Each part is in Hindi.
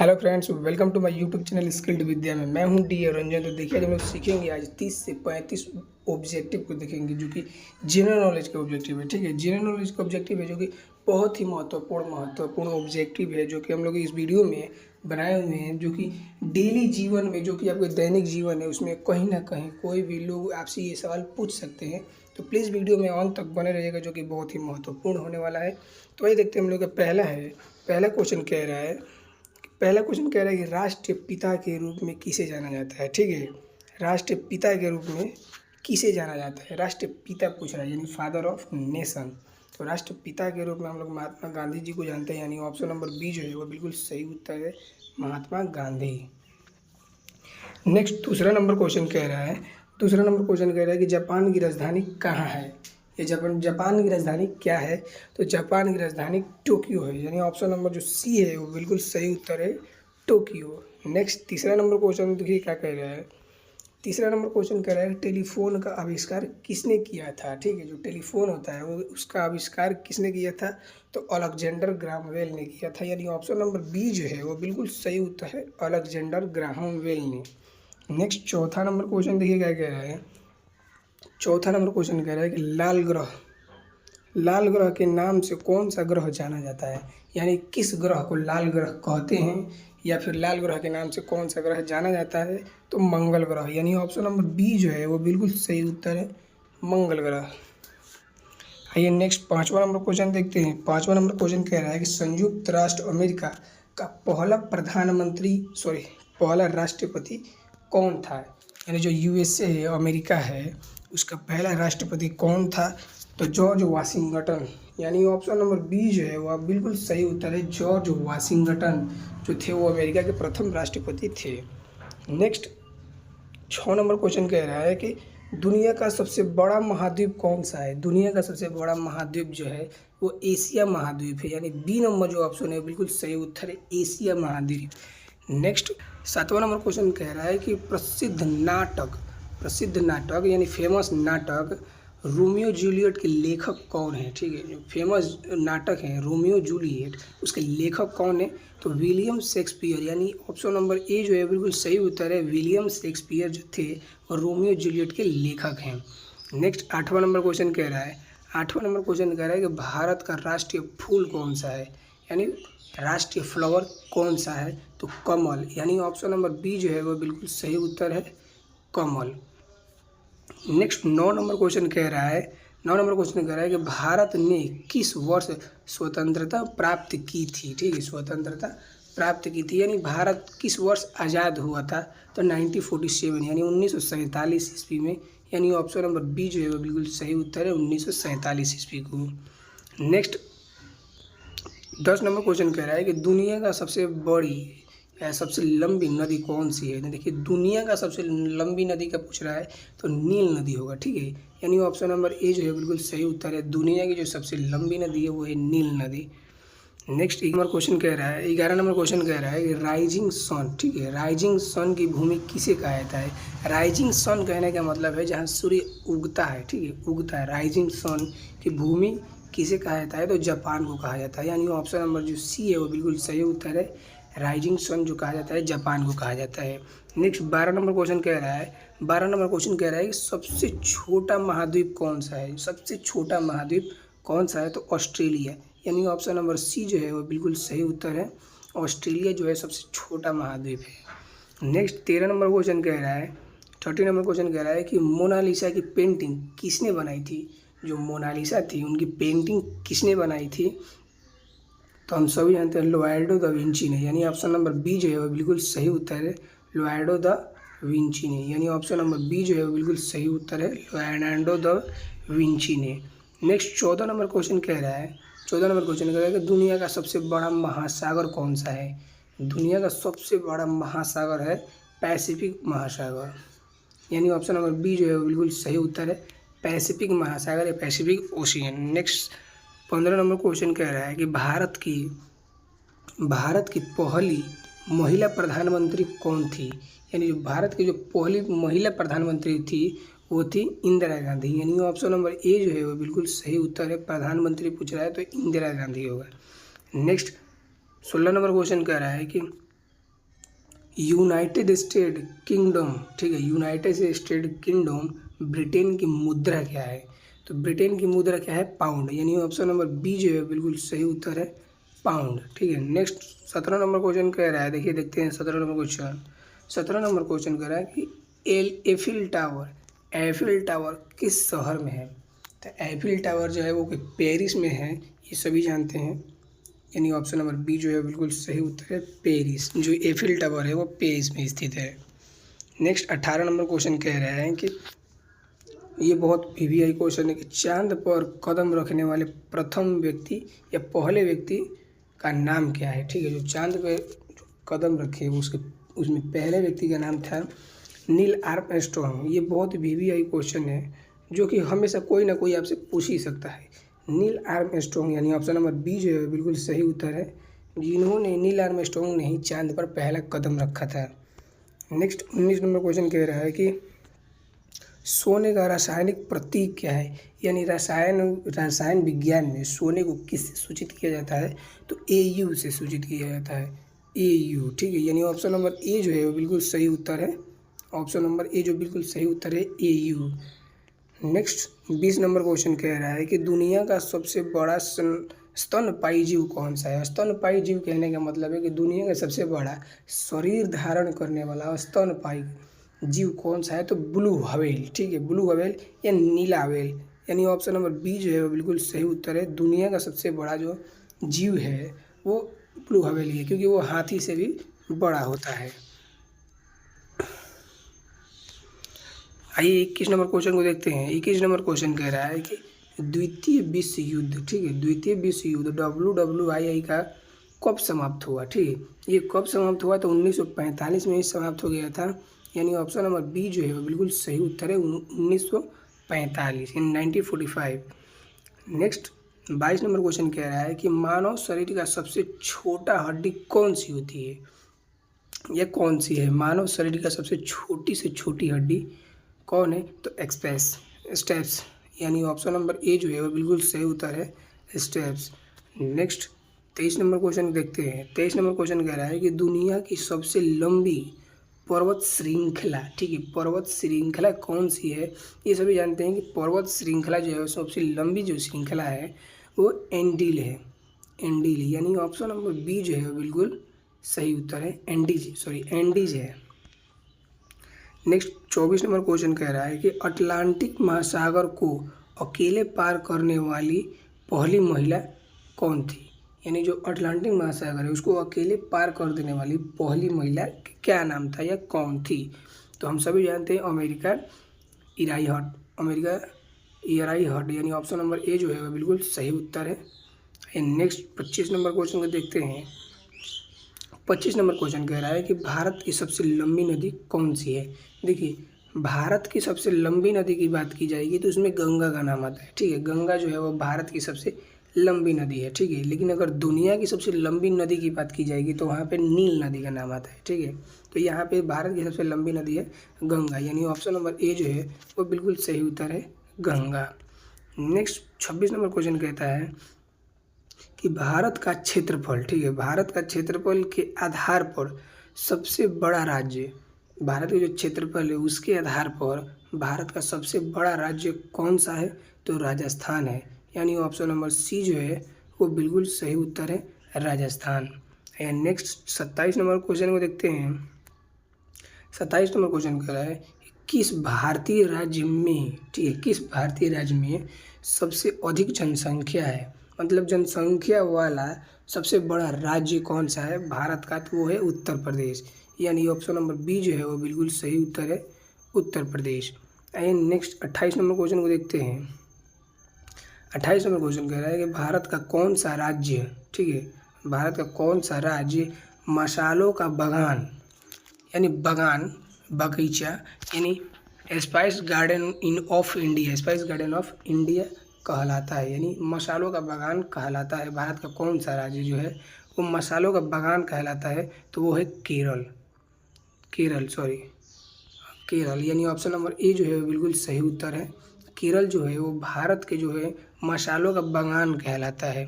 Hello friends, welcome to my YouTube channel skilled Vidya में मैं हूं डी रंजन। तो देखिए, हम लोग सीखेंगे आज 30 से 35 ऑब्जेक्टिव को देखेंगे जो कि जनरल नॉलेज के ऑब्जेक्टिव है। ठीक है, जनरल नॉलेज का ऑब्जेक्टिव है जो कि बहुत ही महत्वपूर्ण ऑब्जेक्टिव है जो कि हम लोग इस वीडियो में बनाए हुए हैं, जो कि डेली जीवन में, जो कि आपके दैनिक जीवन है, उसमें कहीं ना कहीं कोई भी लोग आपसे ये सवाल पूछ सकते हैं। तो प्लीज़ वीडियो में अंत तक बने रहिएगा, जो कि बहुत ही महत्वपूर्ण होने वाला है। तो वही देखते हैं हम लोग का पहला क्वेश्चन कह रहा है कि राष्ट्रीय पिता के रूप में किसे जाना जाता है। ठीक है, राष्ट्रीय पिता के रूप में किसे जाना जाता है, राष्ट्रीय पिता पूछ रहा है, यानी फादर ऑफ नेशन। तो राष्ट्रीय पिता के रूप में हम लोग महात्मा गांधी जी को जानते हैं, यानी ऑप्शन नंबर बी जो है वो बिल्कुल सही उत्तर है, महात्मा गांधी। नेक्स्ट दूसरा नंबर क्वेश्चन कह रहा है कि जापान की राजधानी कहाँ है। ये जापान की राजधानी क्या है। तो जापान की राजधानी टोक्यो है, यानी ऑप्शन नंबर जो सी है वो बिल्कुल सही उत्तर है, टोक्यो। नेक्स्ट तीसरा नंबर क्वेश्चन देखिए क्या कह रहा है। तीसरा नंबर क्वेश्चन कह रहा है टेलीफोन का आविष्कार किसने किया था। ठीक है, जो टेलीफोन होता है वो उसका आविष्कार किसने किया था। तो अलेक्जेंडर ग्राहम बेल ने किया था, यानी ऑप्शन नंबर बी जो है वो बिल्कुल सही उत्तर है, अलेक्जेंडर ग्राहम बेल ने। नेक्स्ट चौथा नंबर क्वेश्चन देखिए क्या कह रहा है। चौथा नंबर क्वेश्चन कह रहा है कि लाल ग्रह के नाम से कौन सा ग्रह जाना जाता है, यानी किस ग्रह को लाल ग्रह कहते हैं, या फिर लाल ग्रह के नाम से कौन सा ग्रह जाना जाता है। तो मंगल ग्रह, यानी ऑप्शन नंबर बी जो है वो बिल्कुल सही उत्तर है, मंगल ग्रह। आइए नेक्स्ट पांचवा नंबर क्वेश्चन देखते हैं। पांचवा नंबर क्वेश्चन कह रहा है कि संयुक्त राष्ट्र अमेरिका का पहला राष्ट्रपति कौन था, यानी जो यूएसए है, अमेरिका है, उसका पहला राष्ट्रपति कौन था। तो जॉर्ज वाशिंगटन, यानी ऑप्शन नंबर बी जो है वह बिल्कुल सही उत्तर है, जॉर्ज वाशिंगटन जो थे वो अमेरिका के प्रथम राष्ट्रपति थे। नेक्स्ट 6 नंबर क्वेश्चन कह रहा है कि दुनिया का सबसे बड़ा महाद्वीप कौन सा है। दुनिया का सबसे बड़ा महाद्वीप जो है वो एशिया महाद्वीप है, यानी बी नंबर जो ऑप्शन है बिल्कुल सही उत्तर है, एशिया महाद्वीप। नेक्स्ट 7वां नंबर क्वेश्चन कह रहा है कि प्रसिद्ध नाटक यानी फेमस नाटक रोमियो जूलियट के लेखक कौन है। ठीक है, जो फेमस नाटक है रोमियो जूलियट, उसके लेखक कौन है। तो विलियम शेक्सपियर, यानी ऑप्शन नंबर ए जो है बिल्कुल सही उत्तर है, विलियम शेक्सपियर जो थे और रोमियो जूलियट के लेखक हैं। नेक्स्ट 8वां नंबर क्वेश्चन कह रहा है कि भारत का राष्ट्रीय फूल कौन सा है, यानी राष्ट्रीय फ्लावर कौन सा है। तो कमल, यानी ऑप्शन नंबर बी जो है वो बिल्कुल सही उत्तर है, कमल। नेक्स्ट 9 नंबर क्वेश्चन कह रहा है कि भारत ने किस वर्ष स्वतंत्रता प्राप्त की थी। ठीक है, स्वतंत्रता प्राप्त की थी, यानी भारत किस वर्ष आज़ाद हुआ था। तो 1947, यानी 1947 ईस्वी में, यानी ऑप्शन नंबर बी जो है वो बिल्कुल सही उत्तर है, 1947 ईस्वी को। नेक्स्ट 10 नंबर क्वेश्चन कह रहा है कि दुनिया का सबसे बड़ी या सबसे लंबी नदी कौन सी है। देखिए, दुनिया का सबसे लंबी नदी का पूछ रहा है तो नील नदी होगा। ठीक है, यानी ऑप्शन नंबर ए जो है बिल्कुल सही उत्तर है, दुनिया की जो सबसे लंबी नदी है वो है नील नदी। नेक्स्ट 11 नंबर क्वेश्चन कह रहा है कि राइजिंग सन। ठीक है, राइजिंग सन की भूमि किसे कहा जाता है। राइजिंग सन कहने का मतलब है जहाँ सूर्य उगता है। ठीक है, उगता है, राइजिंग सन की भूमि किसे कहा जाता है। तो जापान को कहा जाता है, यानी ऑप्शन नंबर जो सी है वो बिल्कुल सही उत्तर है, राइजिंग सन जो कहा जाता है जापान को कहा जाता है। नेक्स्ट 12 नंबर क्वेश्चन कह रहा है कि सबसे छोटा महाद्वीप कौन सा है। सबसे छोटा महाद्वीप कौन सा है। तो ऑस्ट्रेलिया, यानी ऑप्शन नंबर सी जो है वो बिल्कुल सही उत्तर है, ऑस्ट्रेलिया जो है सबसे छोटा महाद्वीप है। नेक्स्ट 13 नंबर क्वेश्चन कह रहा है कि मोनालिसा की पेंटिंग किसने बनाई थी। जो मोनालिसा थी उनकी पेंटिंग किसने बनाई थी। तो हम सभी जानते हैं लियोनार्डो दा विंची ने, यानी ऑप्शन नंबर बी जो है वो बिल्कुल सही उत्तर है, लियोनार्डो दा विंची ने, यानी ऑप्शन नंबर बी जो है वो बिल्कुल सही उत्तर है, लियोनार्डो दा विंची ने। नेक्स्ट 14 नंबर क्वेश्चन कह रहा है कि दुनिया का सबसे बड़ा महासागर कौन सा है। दुनिया का सबसे बड़ा महासागर है पैसिफिक महासागर, यानी ऑप्शन नंबर बी जो है वो बिल्कुल सही उत्तर है, पैसिफिक महासागर या Pacific ocean. Next 15 number question कह रहा है कि भारत की पहली महिला प्रधानमंत्री कौन थी, यानी जो भारत की जो पहली महिला प्रधानमंत्री थी वो थी इंदिरा गांधी, यानी ऑप्शन नंबर ए जो है वो बिल्कुल सही उत्तर है, प्रधानमंत्री पूछ रहा है तो इंदिरा गांधी होगा। नेक्स्ट 16 नंबर क्वेश्चन कह रहा है कि यूनाइटेड स्टेट किंगडम, ठीक है, यूनाइटेड स्टेट किंगडम ब्रिटेन की मुद्रा क्या है? तो ब्रिटेन की मुद्रा क्या है? पाउंड, यानी ऑप्शन नंबर बी जो है बिल्कुल सही उत्तर है पाउंड, ठीक है। नेक्स्ट 17 नंबर क्वेश्चन कह रहा है, देखिए देखते हैं 17 नंबर क्वेश्चन। 17 नंबर क्वेश्चन कह रहा है कि एफिल टावर किस शहर में है? तो एफिल टावर जो है वो पेरिस में है, ये सभी जानते हैं, यानी ऑप्शन नंबर बी जो है बिल्कुल सही उत्तर है पेरिस। जो एफिल टावर है वो पेरिस में स्थित है। नेक्स्ट 18 नंबर क्वेश्चन कह रहे हैं कि ये बहुत वीवीआई क्वेश्चन है कि चांद पर कदम रखने वाले प्रथम व्यक्ति या पहले व्यक्ति का नाम क्या है? ठीक है, जो चांद पे कदम रखे उसमें पहले व्यक्ति का नाम था नील आर्मस्ट्रॉन्ग। ये बहुत वीवीआई क्वेश्चन है जो कि हमेशा कोई ना कोई आपसे पूछ ही सकता है। नील आर्मस्ट्रॉन्ग, यानी ऑप्शन नंबर बी जो है बिल्कुल सही उत्तर है, जिन्होंने नील आर्मस्ट्रॉन्ग ने ही चांद पर पहला कदम रखा था। नेक्स्ट 19 नंबर क्वेश्चन कह रहा है कि सोने का रासायनिक प्रतीक क्या है? यानी रसायन विज्ञान में सोने को किससे सूचित किया जाता है? तो AU से सूचित किया जाता है, AU, ठीक है, यानी ऑप्शन नंबर ए जो है वो बिल्कुल सही उत्तर है। ऑप्शन नंबर ए जो बिल्कुल सही उत्तर है AU। नेक्स्ट 20 नंबर क्वेश्चन कह रहा है कि दुनिया का सबसे बड़ा स्तनपायी जीव कौन सा है? स्तनपायी जीव कहने का मतलब है कि दुनिया का सबसे बड़ा शरीर धारण करने वाला स्तनपायी जीव कौन सा है? तो ब्लू व्हेल, ठीक है, ब्लू व्हेल या नीला व्हेल, यानी ऑप्शन नंबर बी जो है वो बिल्कुल सही उत्तर है। दुनिया का सबसे बड़ा जो जीव है वो ब्लू व्हेल ही है, क्योंकि वो हाथी से भी बड़ा होता है। आइए 21 नंबर क्वेश्चन को देखते हैं। 21 नंबर क्वेश्चन कह रहा है कि द्वितीय विश्व युद्ध, ठीक है, द्वितीय विश्व युद्ध WWII का कब समाप्त हुआ? ठीक है, ये कब समाप्त हुआ? तो 1945 में ही समाप्त हो गया था, यानी ऑप्शन नंबर बी जो है वो बिल्कुल सही उत्तर है 1945 इन 1945। नेक्स्ट 22 नंबर क्वेश्चन कह रहा है कि मानव शरीर का सबसे छोटा हड्डी कौन सी होती है? यह कौन सी है? मानव शरीर का सबसे छोटी से छोटी हड्डी कौन है? तो स्टेप्स, यानी ऑप्शन नंबर ए जो है वो बिल्कुल सही उत्तर है स्टेप्स। नेक्स्ट 23 नंबर क्वेश्चन देखते हैं। 23 नंबर क्वेश्चन कह रहा है कि दुनिया की सबसे लंबी पर्वत श्रृंखला, ठीक है, पर्वत श्रृंखला कौन सी है? ये सभी जानते हैं कि पर्वत श्रृंखला जो है सबसे लंबी जो श्रृंखला है वो एंडील है, एंडील, यानी ऑप्शन नंबर बी जो है वो बिल्कुल सही उत्तर है एंडीज है। नेक्स्ट 24 नंबर क्वेश्चन कह रहा है कि अटलांटिक महासागर को अकेले पार करने वाली पहली महिला कौन थी? यानी जो अटलांटिक महासागर है उसको अकेले पार कर देने वाली पहली महिला क्या नाम था या कौन थी? तो हम सभी जानते हैं अमेरिका इराई हट, यानी ऑप्शन नंबर ए जो है वह बिल्कुल सही उत्तर है। नेक्स्ट 25 नंबर क्वेश्चन को देखते हैं। 25 नंबर क्वेश्चन कह रहा है कि भारत की सबसे लंबी नदी कौन सी है? देखिए, भारत की सबसे लंबी नदी की बात की जाएगी तो उसमें गंगा का नाम आता है, ठीक है, गंगा जो है वो भारत की सबसे लंबी नदी है, ठीक है। लेकिन अगर दुनिया की सबसे लंबी नदी की बात की जाएगी तो वहाँ पे नील नदी का नाम आता है, ठीक है। तो यहाँ पे भारत की सबसे लंबी नदी है गंगा, यानी ऑप्शन नंबर ए जो है वो बिल्कुल सही उत्तर है गंगा। नेक्स्ट 26 नंबर क्वेश्चन कहता है कि भारत का क्षेत्रफल, ठीक है, भारत का क्षेत्रफल के आधार पर सबसे बड़ा राज्य, भारत का जो क्षेत्रफल है उसके आधार पर भारत का सबसे बड़ा राज्य कौन सा है? तो राजस्थान है, यानी ऑप्शन नंबर सी जो है वो बिल्कुल सही उत्तर है Rajasthan. And next 27 number question को देखते हैं। 27 नंबर क्वेश्चन कह रहा है किस भारतीय राज्य में, ठीक है, किस भारतीय राज्य में सबसे अधिक जनसंख्या है? मतलब जनसंख्या वाला सबसे बड़ा राज्य कौन सा है भारत का? तो वो है उत्तर प्रदेश, यानी ऑप्शन नंबर बी जो है वो बिल्कुल सही उत्तर है Uttar Pradesh. And next 28 number question को देखते हैं। 28 नंबर क्वेश्चन कह रहा है कि भारत का कौन सा राज्य, ठीक है, भारत का कौन सा राज्य मसालों का बगान, यानी बगीचा, यानी स्पाइस गार्डन ऑफ इंडिया कहलाता है, यानी मसालों का बागान कहलाता है। भारत का कौन सा राज्य जो है वो मसालों का बागान कहलाता है? तो वो है केरल, यानी ऑप्शन नंबर ए जो है वो बिल्कुल सही उत्तर है। केरल जो है वो भारत के जो है मसालों का बागान कहलाता है।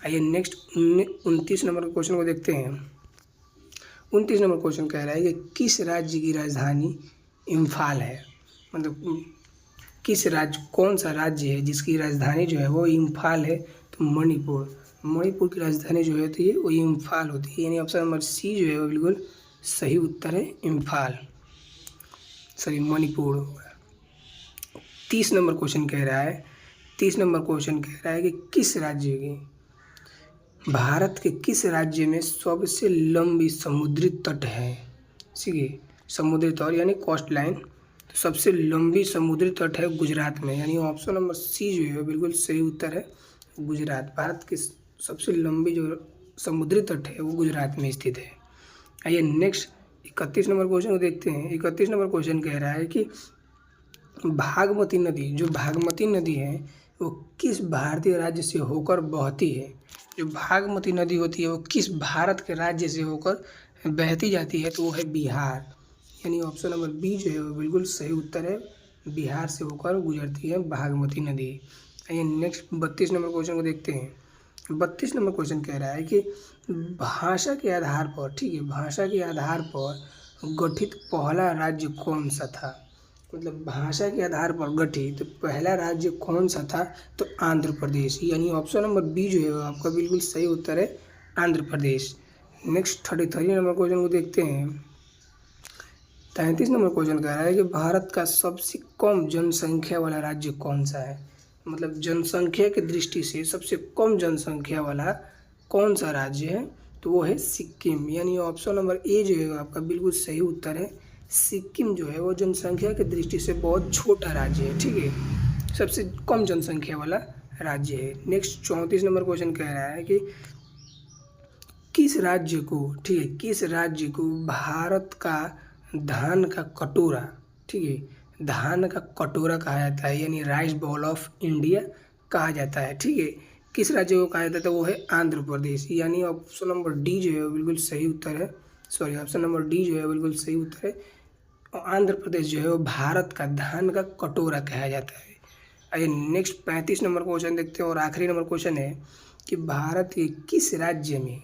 आइए नेक्स्ट 29 नंबर क्वेश्चन को देखते हैं। 29 नंबर क्वेश्चन कह रहा है कि किस राज्य की राजधानी इम्फाल है। मतलब किस राज्य, कौन सा राज्य है जिसकी राजधानी जो है वो इम्फाल है। तो मणिपुर की राजधानी जो होती है वो इम्फाल होती है, यानी ऑप्शन नंबर सी जो है वो बिल्कुल सही उत्तर है, Imphal, sorry Manipur. 30 number question कह रहा है, 30 नंबर क्वेश्चन कह रहा है कि किस राज्य की, भारत के किस राज्य में सबसे लंबी समुद्री तट है। ठीक है, समुद्री तट यानी कोस्ट लाइन, तो सबसे लंबी समुद्री तट है गुजरात में, यानी ऑप्शन नंबर सी जो है बिल्कुल सही उत्तर है, गुजरात। भारत की सबसे लंबी जो समुद्री तट है वो गुजरात में स्थित है। आइए नेक्स्ट 31 नंबर क्वेश्चन को देखते हैं। 31 नंबर क्वेश्चन कह रहा है कि भागमती नदी, जो भागमती नदी है वो किस भारतीय राज्य से होकर बहती है। जो भागमती नदी होती है वो किस भारत के राज्य से होकर बहती जाती है, तो वो है बिहार, यानी ऑप्शन नंबर बी जो है वो बिल्कुल सही उत्तर है, बिहार से होकर गुजरती है भागमती नदी। आइए नेक्स्ट 32 नंबर क्वेश्चन को देखते हैं। 32 नंबर क्वेश्चन कह रहा है कि भाषा के आधार पर, ठीक है, भाषा के आधार पर गठित पहला राज्य कौन सा था। मतलब भाषा के आधार पर गठित पहला राज्य कौन सा था, तो आंध्र प्रदेश, यानी ऑप्शन नंबर बी जो है वो आपका बिल्कुल सही उत्तर है, Andhra Pradesh. Next 33 number question को देखते हैं। 33 नंबर क्वेश्चन कह रहा है कि भारत का सबसे कम जनसंख्या वाला राज्य कौन सा है। मतलब जनसंख्या की दृष्टि से सबसे कम जनसंख्या वाला कौन सा राज्य है, तो वो है सिक्किम, यानी ऑप्शन नंबर ए जो है आपका बिल्कुल सही उत्तर है, सिक्किम जो है वो जनसंख्या की दृष्टि से बहुत छोटा राज्य है, ठीक है, सबसे कम जनसंख्या वाला राज्य है। नेक्स्ट 34 नंबर क्वेश्चन कह रहा है कि किस राज्य को, ठीक है, किस राज्य को भारत का धान का कटोरा, ठीक है, धान का कटोरा कहा जाता है, यानी राइस बाउल ऑफ इंडिया कहा जाता है। ठीक है, किस राज्य को कहा जाता है, तो वो है आंध्र प्रदेश, यानी ऑप्शन नंबर डी जो है वो बिल्कुल सही उत्तर है, सॉरी ऑप्शन नंबर डी जो है बिल्कुल सही उत्तर है, और आंध्र प्रदेश जो है वो भारत का धान का कटोरा कहा जाता है। आइए नेक्स्ट 35 नंबर क्वेश्चन देखते हैं और आखिरी नंबर क्वेश्चन है कि भारत के किस राज्य में,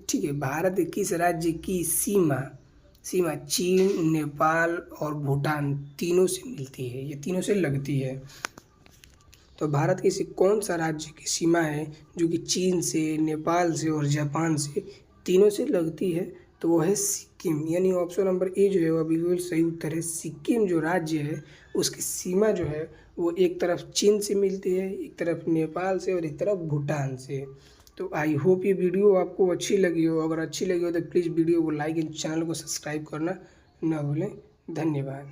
ठीक है, भारत के किस राज्य की सीमा चीन, नेपाल और भूटान तीनों से मिलती है, ये तीनों से लगती है। तो भारत की कौन सा राज्य की सीमा है जो कि चीन से, नेपाल से और जापान से तीनों से लगती है, तो वो है सिक्किम, यानी ऑप्शन नंबर ए जो है वो बिल्कुल सही उत्तर है। सिक्किम जो राज्य है उसकी सीमा जो है वो एक तरफ चीन से मिलती है, एक तरफ नेपाल से और एक तरफ भूटान से। तो आई होप ये वीडियो आपको अच्छी लगी हो, अगर अच्छी लगी हो तो प्लीज़ वीडियो को लाइक एंड चैनल को सब्सक्राइब करना ना भूलें। धन्यवाद।